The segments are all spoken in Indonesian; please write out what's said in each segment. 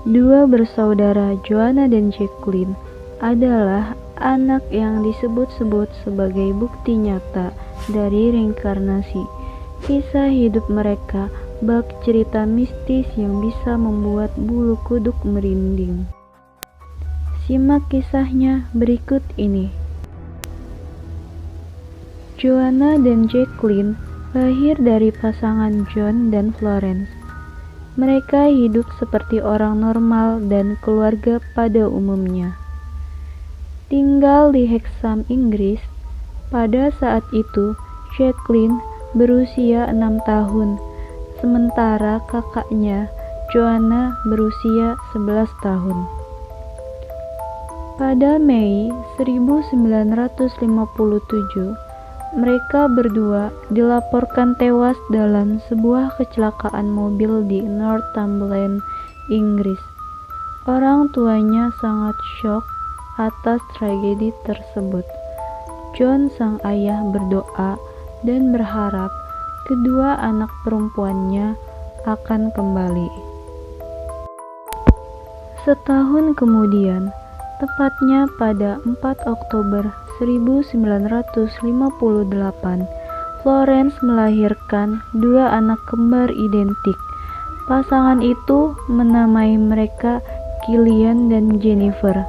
Dua bersaudara, Joanna dan Jacqueline, adalah anak yang disebut-sebut sebagai bukti nyata dari reinkarnasi. Kisah hidup mereka bak cerita mistis yang bisa membuat bulu kuduk merinding. Simak kisahnya berikut ini. Joanna dan Jacqueline lahir dari pasangan John dan Florence. Mereka hidup seperti orang normal dan keluarga pada umumnya. Tinggal di Hexham, Inggris. Pada saat itu, Jacqueline berusia 6 tahun, sementara kakaknya, Joanna, berusia 11 tahun. Pada Mei 1957, mereka berdua dilaporkan tewas dalam sebuah kecelakaan mobil di Northumberland, Inggris. Orang tuanya sangat syok atas tragedi tersebut. John, sang ayah, berdoa dan berharap kedua anak perempuannya akan kembali. Setahun kemudian, tepatnya pada 4 Oktober 1958, Florence melahirkan dua anak kembar identik. Pasangan itu menamai mereka Killian dan Jennifer.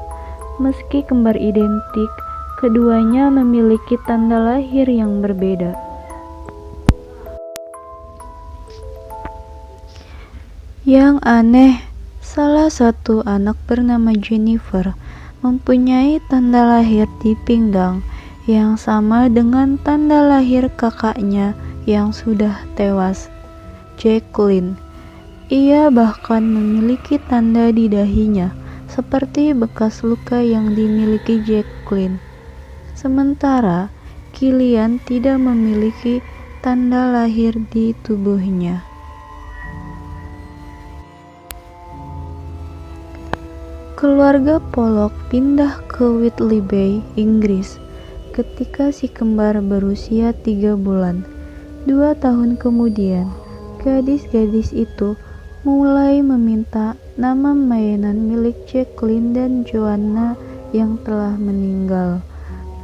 Meski kembar identik, keduanya memiliki tanda lahir yang berbeda. Yang aneh, salah satu anak bernama Jennifer mempunyai tanda lahir di pinggang yang sama dengan tanda lahir kakaknya yang sudah tewas, Jacqueline. Ia bahkan memiliki tanda di dahinya, seperti bekas luka yang dimiliki Jacqueline. Sementara Killian tidak memiliki tanda lahir di tubuhnya. Keluarga Pollock pindah ke Whitley Bay, Inggris, ketika si kembar berusia 3 bulan. 2 tahun kemudian, gadis-gadis itu mulai meminta nama mainan milik Jacqueline dan Joanna yang telah meninggal.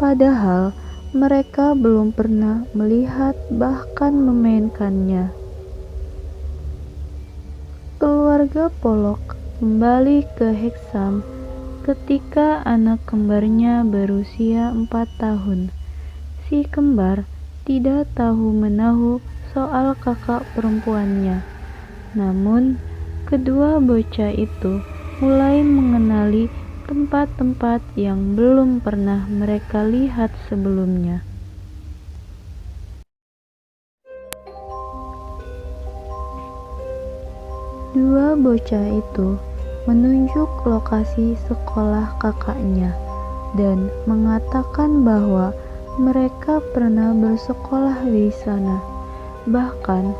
Padahal mereka belum pernah melihat bahkan memainkannya. Keluarga Pollock kembali ke Hexham ketika anak kembarnya berusia 4 tahun. Si kembar tidak tahu menahu soal kakak perempuannya. Namun, kedua bocah itu mulai mengenali tempat-tempat yang belum pernah mereka lihat sebelumnya. Dua bocah itu menunjuk lokasi sekolah kakaknya dan mengatakan bahwa mereka pernah bersekolah di sana. Bahkan,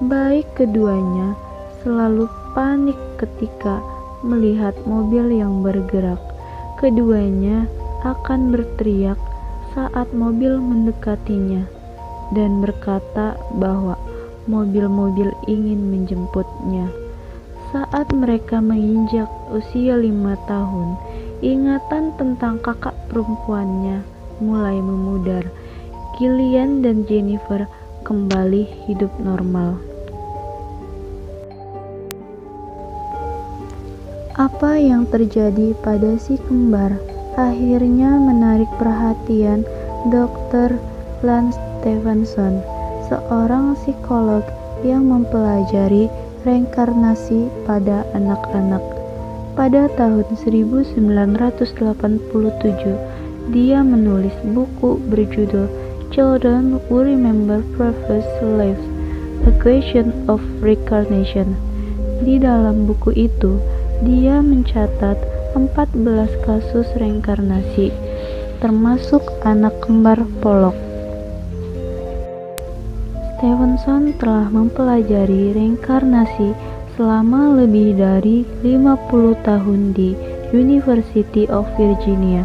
baik keduanya selalu panik ketika melihat mobil yang bergerak. Keduanya akan berteriak saat mobil mendekatinya dan berkata bahwa mobil-mobil ingin menjemputnya. Saat mereka menginjak usia 5 tahun, ingatan tentang kakak perempuannya mulai memudar. Killian dan Jennifer kembali hidup normal. Apa yang terjadi pada si kembar akhirnya menarik perhatian Dr. Lance Stevenson, seorang psikolog yang mempelajari reinkarnasi pada anak-anak. Pada tahun 1987, dia menulis buku berjudul Children Who Remember Previous Lives: A Question of Reincarnation. Di dalam buku itu, dia mencatat 14 kasus reinkarnasi, termasuk anak kembar Pollock. Stevenson telah mempelajari reinkarnasi selama lebih dari 50 tahun di University of Virginia.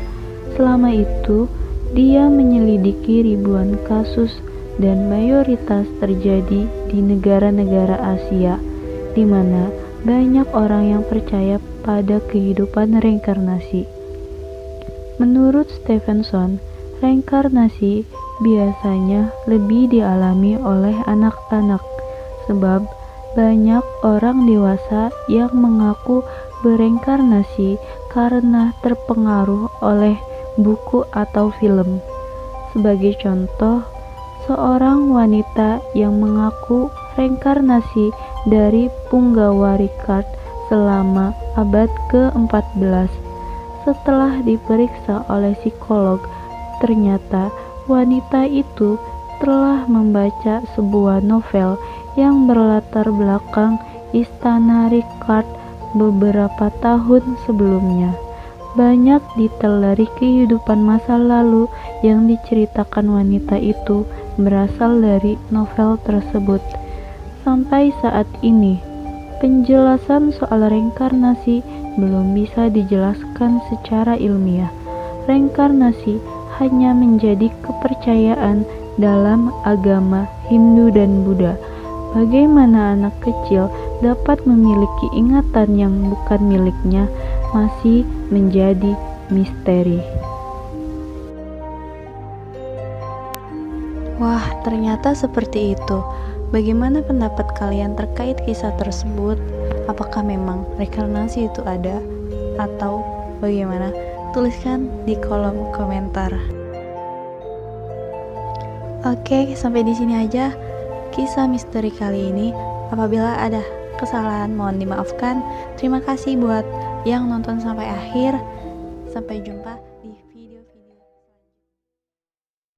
Selama itu, dia menyelidiki ribuan kasus dan mayoritas terjadi di negara-negara Asia, di mana banyak orang yang percaya pada kehidupan reinkarnasi. Menurut Stevenson, reinkarnasi biasanya lebih dialami oleh anak-anak, sebab banyak orang dewasa yang mengaku bereinkarnasi karena terpengaruh oleh buku atau film. Sebagai contoh, seorang wanita yang mengaku reinkarnasi dari punggawa Richard selama abad ke-14. Setelah diperiksa oleh psikolog, ternyata wanita itu telah membaca sebuah novel yang berlatar belakang istana Richard beberapa tahun sebelumnya. Banyak detail dari kehidupan masa lalu yang diceritakan wanita itu berasal dari novel tersebut. Sampai saat ini, penjelasan soal reinkarnasi belum bisa dijelaskan secara ilmiah. Reinkarnasi hanya menjadi kepercayaan dalam agama Hindu dan Buddha. Bagaimana anak kecil dapat memiliki ingatan yang bukan miliknya masih menjadi misteri. Wah, ternyata seperti itu. Bagaimana pendapat kalian terkait kisah tersebut? Apakah memang reinkarnasi itu ada? Atau bagaimana? Tuliskan di kolom komentar. Oke, sampai di sini aja kisah misteri kali ini. Apabila ada kesalahan mohon dimaafkan. Terima kasih buat yang nonton sampai akhir. Sampai jumpa.